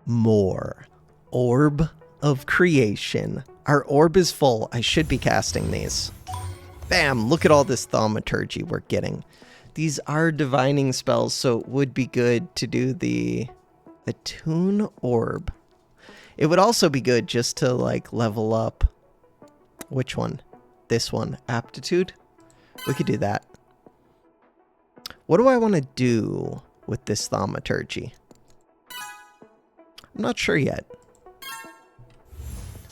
more. Orb of Creation. Our orb is full. I should be casting these. Bam! Look at all this thaumaturgy we're getting. These are divining spells, so it would be good to do the Attune Orb. It would also be good just to, like, level up. Which one? This one. Aptitude? We could do that. What do I want to do with this thaumaturgy? I'm not sure yet.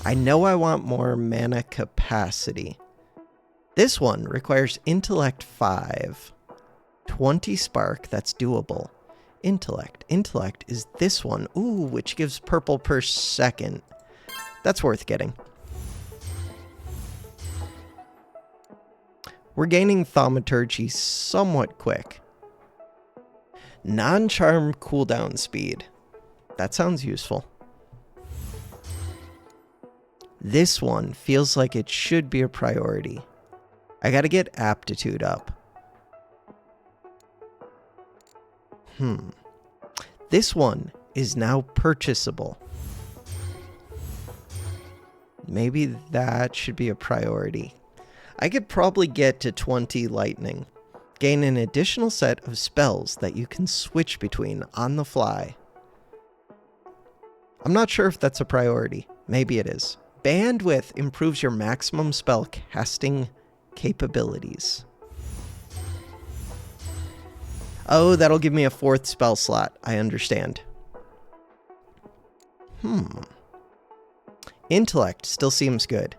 I know I want more mana capacity. This one requires intellect 5. 20 spark, that's doable. Intellect. Intellect is this one. Ooh, which gives purple per second. That's worth getting. We're gaining thaumaturgy somewhat quick. Non-charm cooldown speed. That sounds useful. This one feels like it should be a priority. I gotta get aptitude up. This one is now purchasable. Maybe that should be a priority. I could probably get to 20 lightning. Gain an additional set of spells that you can switch between on the fly. I'm not sure if that's a priority. Maybe it is. Bandwidth improves your maximum spell casting capabilities. Oh, that'll give me a 4th spell slot. I understand. Intellect still seems good.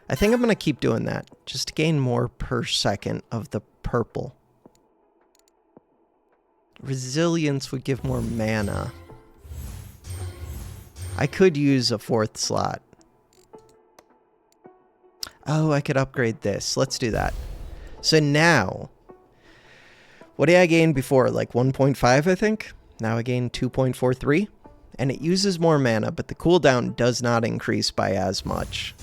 I think I'm going to keep doing that, just to gain more per second of the purple. Resilience would give more mana. I could use a 4th slot. Oh, I could upgrade this. Let's do that. So now, what did I gain before? Like 1.5, I think? Now I gain 2.43. And it uses more mana, but the cooldown does not increase by as much.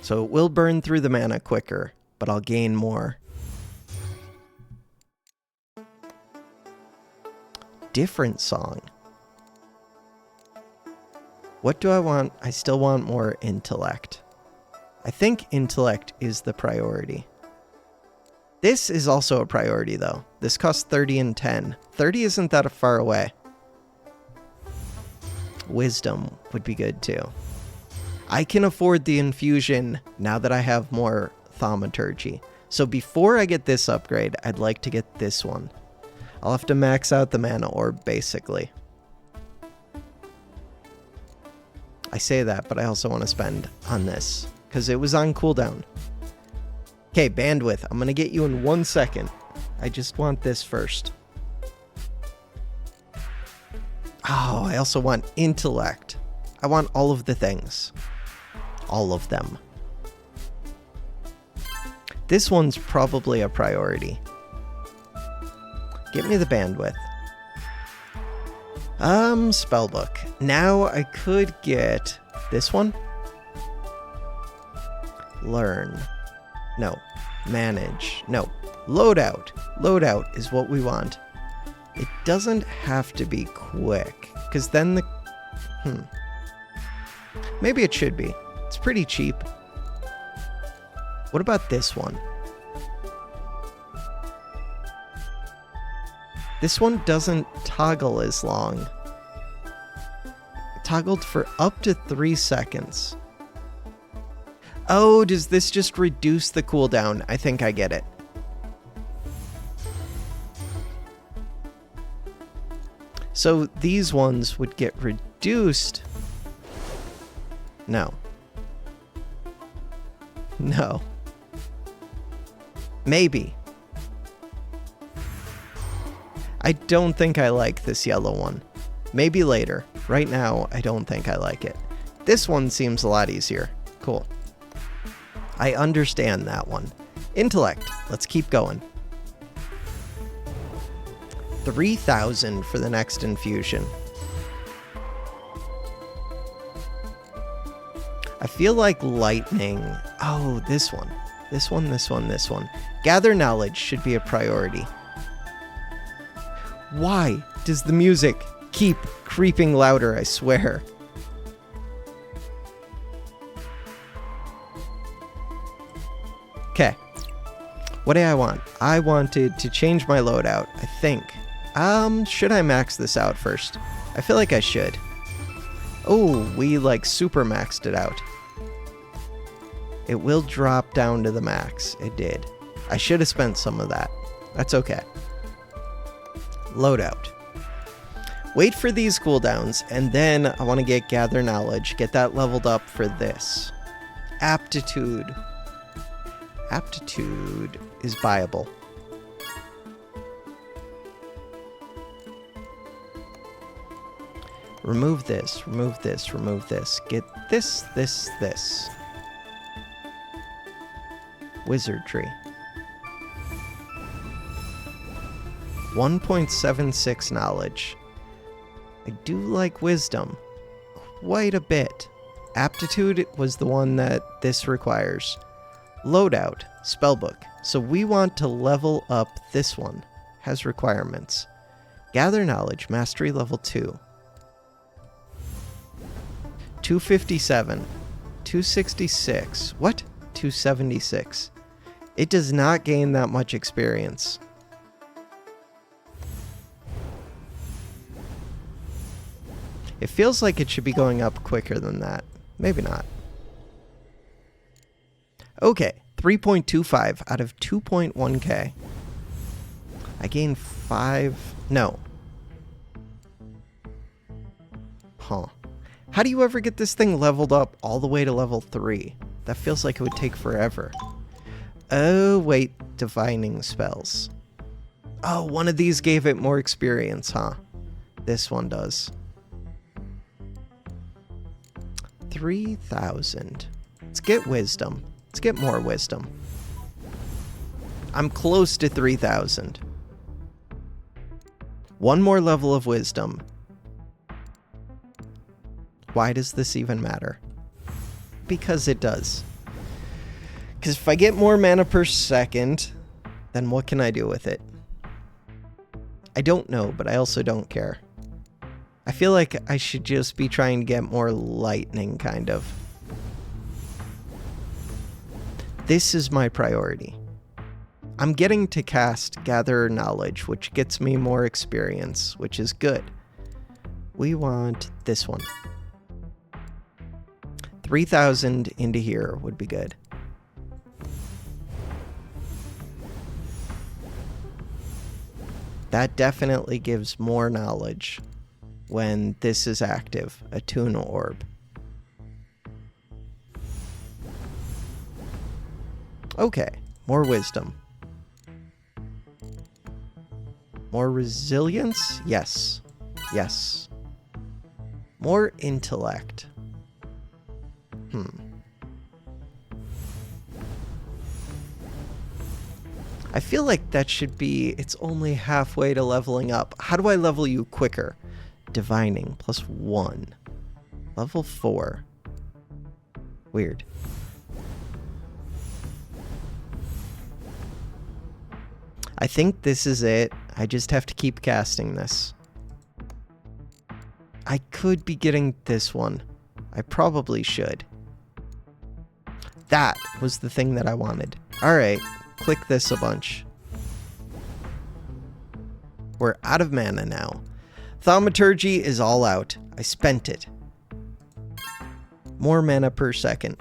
So it will burn through the mana quicker, but I'll gain more. Different song. What do I want? I still want more intellect. I think intellect is the priority. This is also a priority, though. This costs 30 and 10. 30 isn't that far away. Wisdom would be good, too. I can afford the infusion now that I have more thaumaturgy. So before I get this upgrade, I'd like to get this one. I'll have to max out the mana orb, basically. I say that, but I also want to spend on this, because it was on cooldown. Okay, bandwidth. I'm going to get you in 1 second. I just want this first. Oh, I also want intellect. I want all of the things. All of them. This one's probably a priority. Give me the bandwidth. Spellbook. Now I could get this one. Learn. No. Manage. No. Loadout. Loadout is what we want. It doesn't have to be quick, because then the... Maybe it should be. It's pretty cheap. What about this one? This one doesn't toggle as long. It toggled for up to 3 seconds. Oh, does this just reduce the cooldown? I think I get it. So these ones would get reduced. No. No. Maybe. I don't think I like this yellow one. Maybe later. Right now, I don't think I like it. This one seems a lot easier. Cool. I understand that one. Intellect. Let's keep going. 3,000 for the next infusion. I feel like lightning. Oh, this one. This one, this one, this one. Gather knowledge should be a priority. Why does the music keep creeping louder, I swear. Okay. What do I want? I wanted to change my loadout, I think. Should I max this out first? I feel like I should. Oh, we like super maxed it out. It will drop down to the max. It did. I should have spent some of that. That's okay. Loadout. Wait for these cooldowns, and then I want to get Gather Knowledge. Get that leveled up for this. Aptitude. Aptitude is viable. Remove this, remove this, remove this. Get this, this, this. Wizardry. 1.76 knowledge. I do like wisdom quite a bit. Aptitude was the one that this requires. Loadout, spellbook. So we want to level up this one. Has requirements. Gather knowledge, mastery level 2. 257. 266. What? 276. It does not gain that much experience. It feels like it should be going up quicker than that. Maybe not. Okay, 3.25 out of 2.1k. I gain 5... No. Huh. How do you ever get this thing leveled up all the way to level 3? That feels like it would take forever. Oh, wait. Divining spells. Oh, one of these gave it more experience, huh? This one does. 3,000. Let's get wisdom. Let's get more wisdom. I'm close to 3,000. One more level of wisdom. Why does this even matter? Because it does. Because if I get more mana per second, then what can I do with it? I don't know, but I also don't care. I feel like I should just be trying to get more lightning, kind of. This is my priority. I'm getting to cast Gather Knowledge, which gets me more experience, which is good. We want this one. 3,000 into here would be good. That definitely gives more knowledge when this is active, a Tune Orb. Okay, more wisdom. More resilience? Yes. Yes. More intellect. I feel like that should be, it's only halfway to leveling up. How do I level you quicker? Divining, +1. Level 4. Weird. I think this is it. I just have to keep casting this. I could be getting this one. I probably should. That was the thing that I wanted. Alright, click this a bunch. We're out of mana now. Thaumaturgy is all out. I spent it. More mana per second.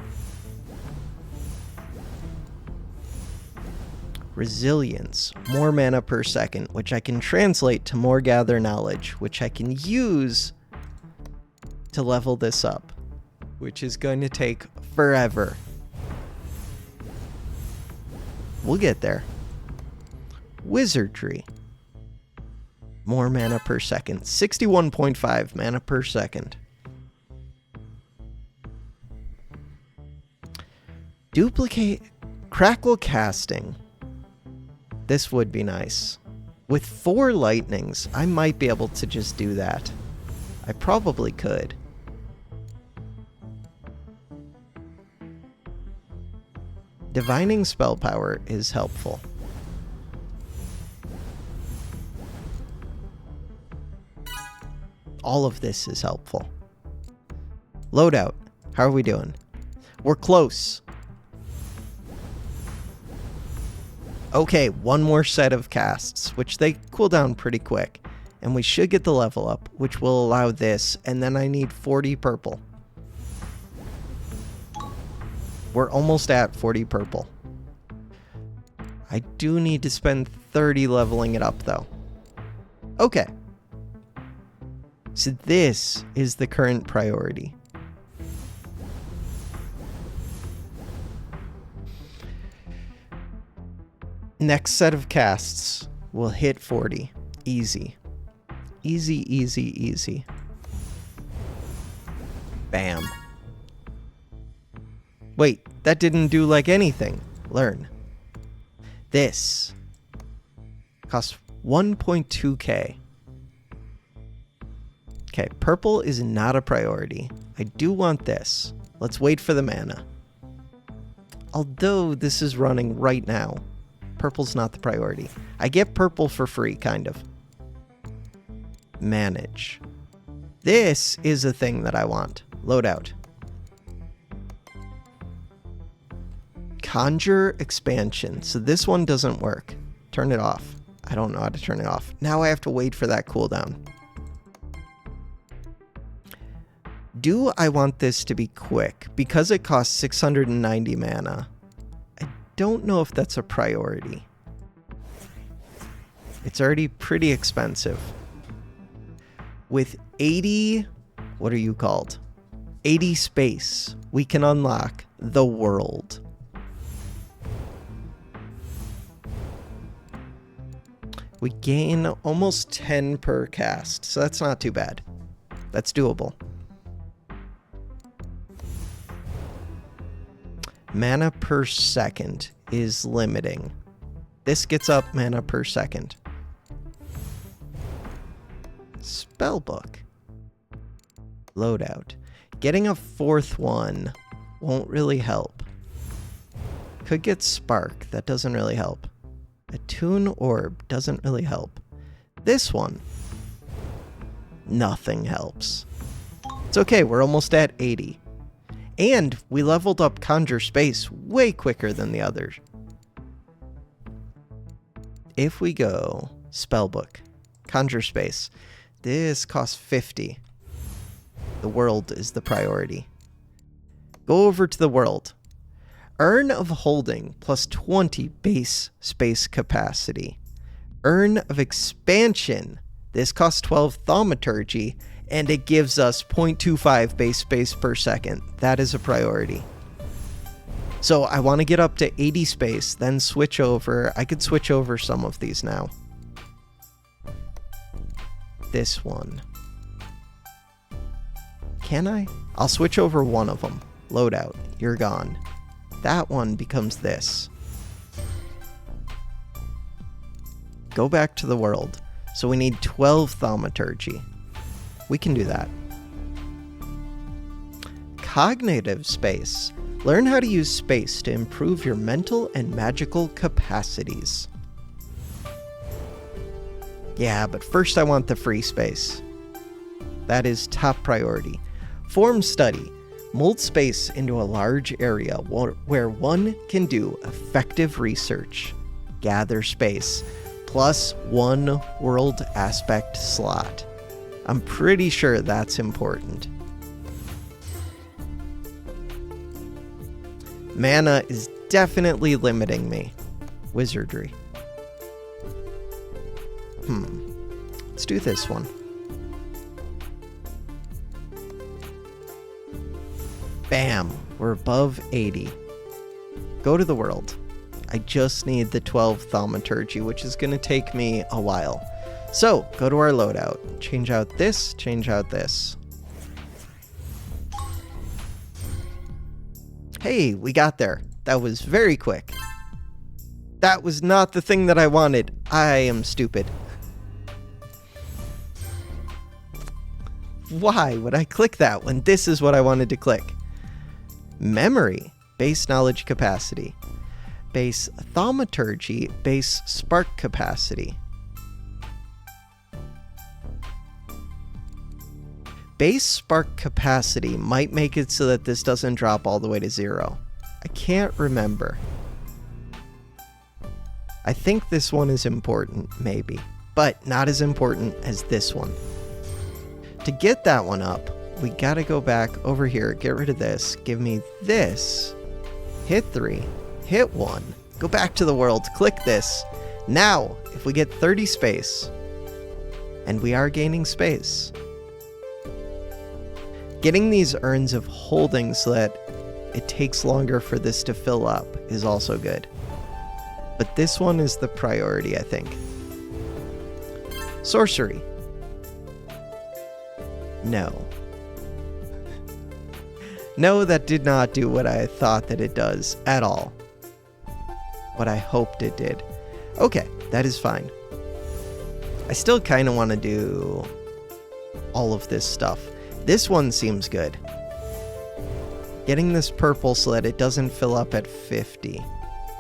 Resilience. More mana per second, which I can translate to more Gather Knowledge, which I can use to level this up, which is going to take forever. We'll get there. Wizardry. More mana per second. 61.5 mana per second. Duplicate. Crackle casting. This would be nice. With 4 lightnings, I might be able to just do that. I probably could. Divining spell power is helpful. All of this is helpful. Loadout. How are we doing? We're close. Okay, one more set of casts, which they cool down pretty quick. And we should get the level up, which will allow this. And then I need 40 purple. We're almost at 40 purple. I do need to spend 30 leveling it up, though. Okay. So this is the current priority. Next set of casts will hit 40. Easy. Easy, easy, easy. Bam. Wait, that didn't do like anything. Learn. This costs 1.2k. Okay, purple is not a priority. I do want this. Let's wait for the mana. Although this is running right now, purple's not the priority. I get purple for free, kind of. Manage. This is a thing that I want. Loadout. Conjure expansion. So this one doesn't work. Turn it off. I don't know how to turn it off. Now I have to wait for that cooldown. Do I want this to be quick? Because it costs 690 mana. I don't know if that's a priority. It's already pretty expensive. With 80, what are you called? 80 space, we can unlock the world. We gain almost 10 per cast, so that's not too bad. That's doable. Mana per second is limiting. This gets up mana per second. Spellbook. Loadout. Getting a fourth one won't really help. Could get Spark. That doesn't really help. Attune Orb doesn't really help. This one. Nothing helps. It's okay. We're almost at 80. And we leveled up Conjure Space way quicker than the others. If we go Spellbook, Conjure Space, this costs 50. The world is the priority. Go over to the world. Urn of Holding plus 20 base space capacity. Urn of Expansion. This costs 12 thaumaturgy, and it gives us 0.25 base space per second. That is a priority. So I want to get up to 80 space, then switch over. I could switch over some of these now. This one. Can I? I'll switch over one of them. Loadout. You're gone. That one becomes this. Go back to the world. So we need 12 thaumaturgy. We can do that. Cognitive space. Learn how to use space to improve your mental and magical capacities. Yeah, but first I want the free space. That is top priority. Form study. Mold space into a large area where one can do effective research. Gather space. Plus 1 world aspect slot. I'm pretty sure that's important. Mana is definitely limiting me. Wizardry. Let's do this one. Bam! We're above 80. Go to the world. I just need the 12 thaumaturgy, which is going to take me a while. So, go to our loadout. Change out this, change out this. Hey, we got there. That was very quick. That was not the thing that I wanted. I am stupid. Why would I click that when this is what I wanted to click? Memory, base knowledge capacity. Base thaumaturgy, base spark capacity. base spark capacity might make it so that this doesn't drop all the way to 0. I can't remember. I think this one is important, maybe, but not as important as this one. To get that one up, we gotta go back over here, get rid of this, give me this, hit 3, hit 1, go back to the world, click this. Now, if we get 30 space, and we are gaining space, getting these urns of holding so that it takes longer for this to fill up is also good. But this one is the priority, I think. Sorcery. No. No, that did not do what I thought that it does at all. What I hoped it did. Okay, that is fine. I still kind of want to do all of this stuff. This one seems good. Getting this purple so that it doesn't fill up at 50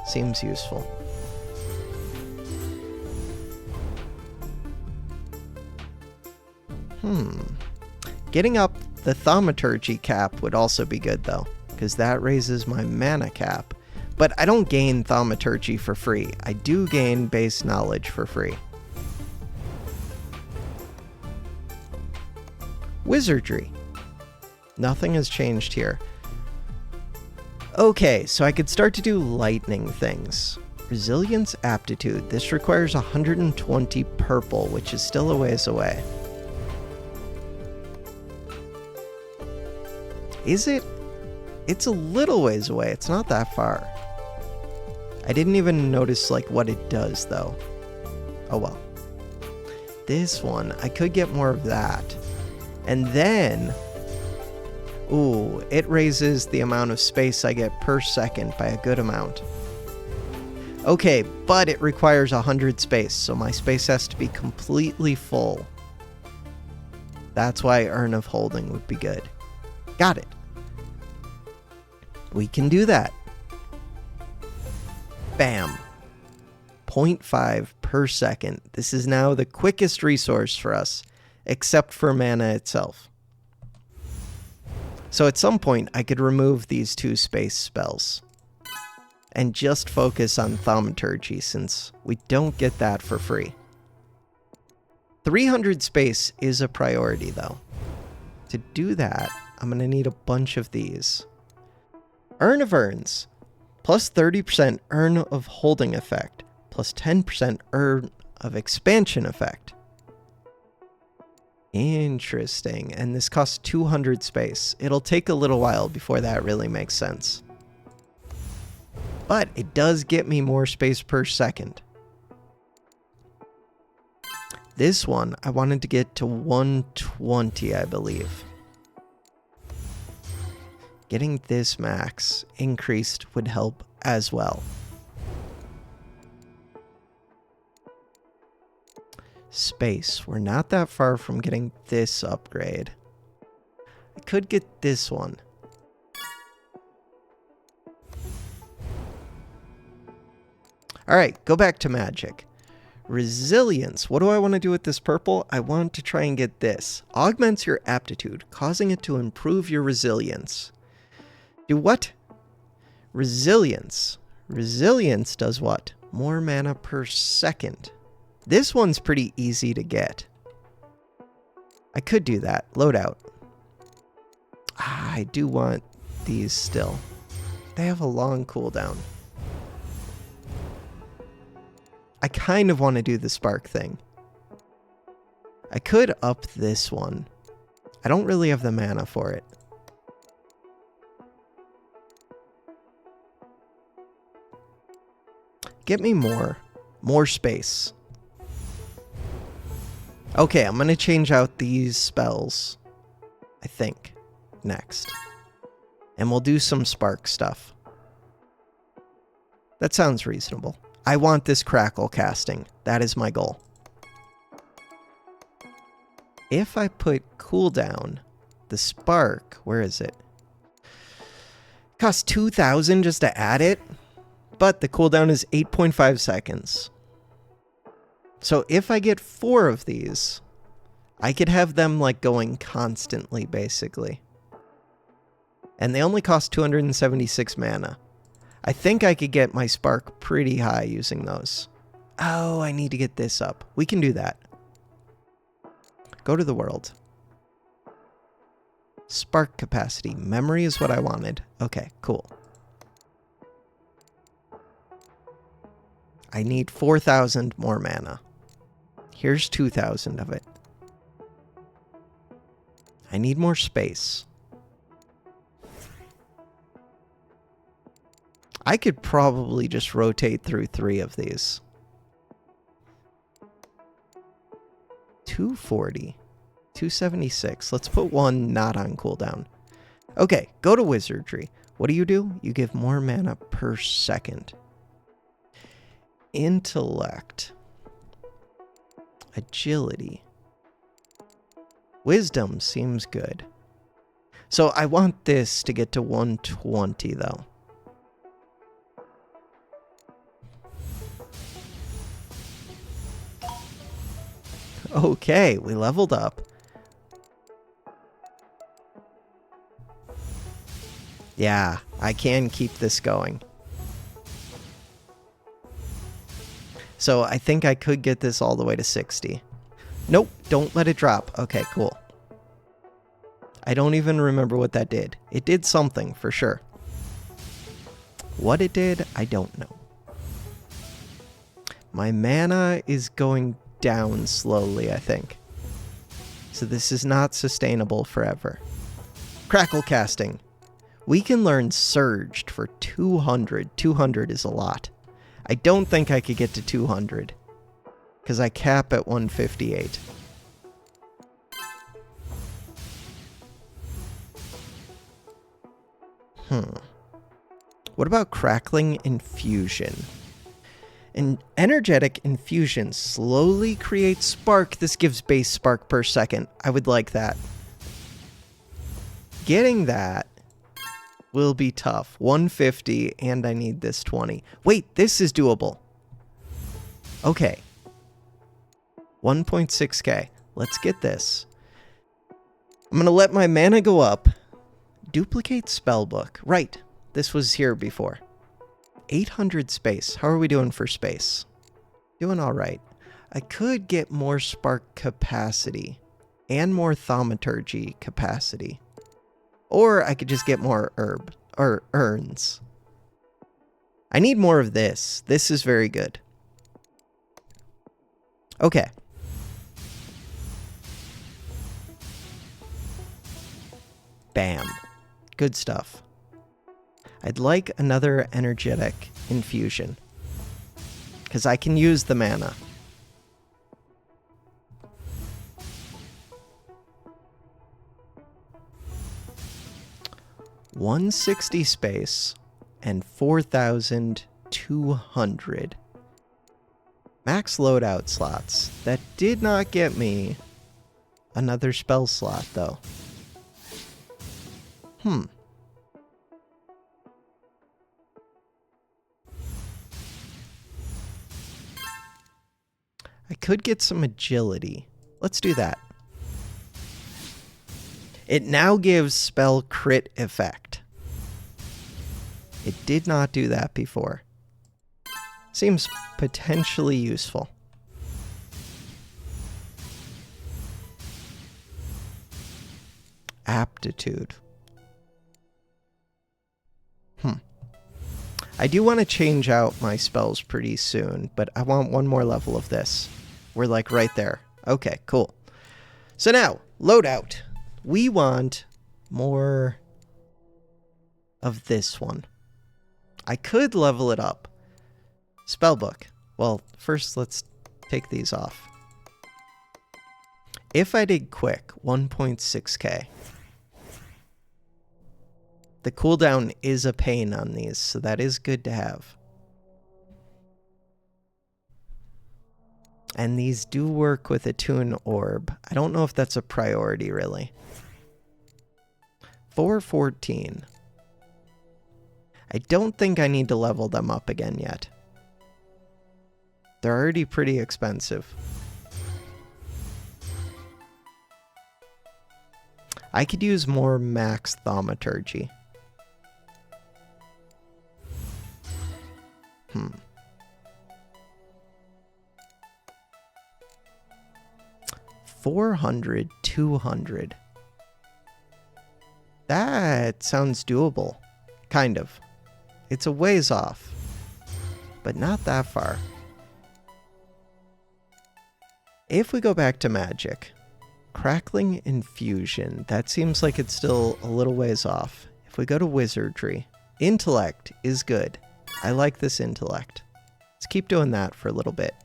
seems useful. Getting up the thaumaturgy cap would also be good though, because that raises my mana cap. But I don't gain thaumaturgy for free. I do gain base knowledge for free. Wizardry. Nothing has changed here. Okay, so I could start to do lightning things. Resilience aptitude. This requires 120 purple, which is still a ways away. Is it? It's a little ways away. It's not that far. I didn't even notice like what it does though. Oh well. This one, I could get more of that. And then, ooh, it raises the amount of space I get per second by a good amount. Okay, but it requires 100 space, so my space has to be completely full. That's why Urn of Holding would be good. Got it. We can do that. Bam. 0.5 per second. This is now the quickest resource for us, except for mana itself. So at some point, I could remove these 2 space spells and just focus on thaumaturgy, since we don't get that for free. 300 space is a priority, though. To do that, I'm going to need a bunch of these. Urn of Urns, plus 30% Urn of Holding effect, plus 10% Urn of Expansion effect. Interesting, and this costs 200 space. It'll take a little while before that really makes sense. But it does get me more space per second. This one, I wanted to get to 120, I believe. Getting this max increased would help as well. Space. We're not that far from getting this upgrade. I could get this one. Alright, go back to magic. Resilience. What do I want to do with this purple? I want to try and get this. Augments your aptitude, causing it to improve your resilience. Do what? Resilience. Resilience does what? More mana per second. This one's pretty easy to get. I could do that. Loadout. I do want these still. They have a long cooldown. I kind of want to do the spark thing. I could up this one. I don't really have the mana for it. Get me more space. Okay, I'm going to change out these spells, I think, next. And we'll do some spark stuff. That sounds reasonable. I want this crackle casting. That is my goal. If I put cooldown, the spark, where is it? It costs 2,000 just to add it, but the cooldown is 8.5 seconds. So if I get 4 of these, I could have them like going constantly, basically. And they only cost 276 mana. I think I could get my spark pretty high using those. Oh, I need to get this up. We can do that. Go to the world. Spark capacity. Memory is what I wanted. Okay, cool. I need 4,000 more mana. Here's 2,000 of it. I need more space. I could probably just rotate through 3 of these. 240. 276. Let's put one not on cooldown. Okay, go to wizardry. What do? You give more mana per second. Intellect. Agility. Wisdom seems good. So I want this to get to 120 though. Okay, we leveled up. Yeah, I can keep this going. So I think I could get this all the way to 60. Nope, don't let it drop. Okay, cool. I don't even remember what that did. It did something, for sure. What it did, I don't know. My mana is going down slowly, I think. So this is not sustainable forever. Crackle casting. We can learn Surged for 200. 200 is a lot. I don't think I could get to 200. Because I cap at 158. What about Crackling Infusion? An energetic infusion slowly creates spark. This gives base spark per second. I would like that. Getting that will be tough. 150, and I need this 20. Wait, this is doable. Okay. 1.6k. Let's get this. I'm going to let my mana go up. Duplicate spellbook. Right. This was here before. 800 space. How are we doing for space? Doing all right. I could get more spark capacity and more thaumaturgy capacity. Or I could just get more herb or urns. I need more of this. This is very good. Okay. Bam. Good stuff. I'd like another energetic infusion. Because I can use the mana. $160 space and 4,200. Max loadout slots. That did not get me another spell slot, though. I could get some agility. Let's do that. It now gives spell crit effect. It did not do that before. Seems potentially useful. Aptitude. I do want to change out my spells pretty soon, but I want one more level of this. We're like right there. Okay, cool. So now, loadout. We want more of this one. I could level it up. Spellbook. Well, first let's take these off. If I did quick, 1.6k. The cooldown is a pain on these, so that is good to have. And these do work with Attune Orb. I don't know if that's a priority, really. 414. I don't think I need to level them up again yet. They're already pretty expensive. I could use more max thaumaturgy. 400, 200. That sounds doable. Kind of. It's a ways off, but not that far. If we go back to magic, crackling infusion, that seems like it's still a little ways off. If we go to wizardry, intellect is good. I like this intellect. Let's keep doing that for a little bit.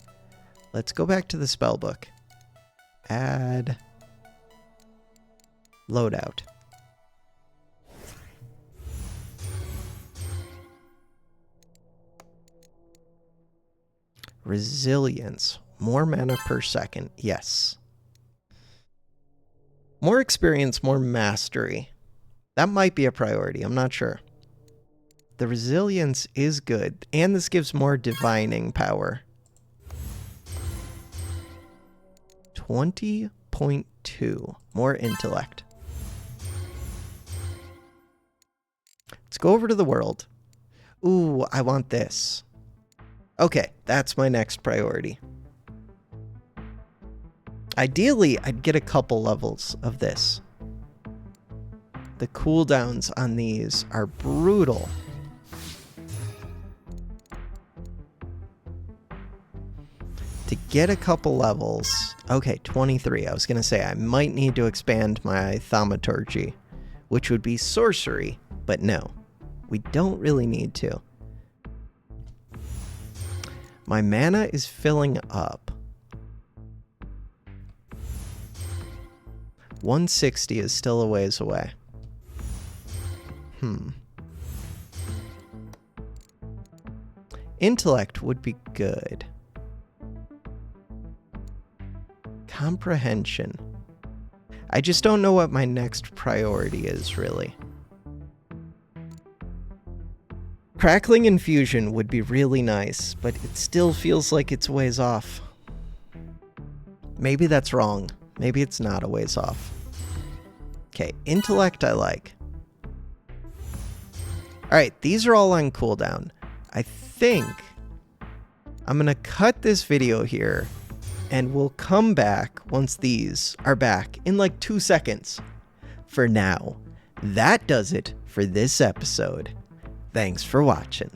Let's go back to the spellbook. Add loadout. Resilience. More mana per second. Yes. More experience, more mastery. That might be a priority. I'm not sure. The resilience is good. And this gives more divining power. 20.2. More intellect. Let's go over to the world. Ooh, I want this. Okay, that's my next priority. Ideally, I'd get a couple levels of this. The cooldowns on these are brutal. To get a couple levels... Okay, 23. I was going to say I might need to expand my thaumaturgy, which would be sorcery, but no. We don't really need to. My mana is filling up. 160 is still a ways away. Intellect would be good. Comprehension. I just don't know what my next priority is, really. Crackling infusion would be really nice, but it still feels like it's ways off. Maybe that's wrong. Maybe it's not a ways off. Okay, intellect I like. Alright, these are all on cooldown. I think I'm gonna cut this video here, and we'll come back once these are back in like 2 seconds. For now, that does it for this episode. Thanks for watching.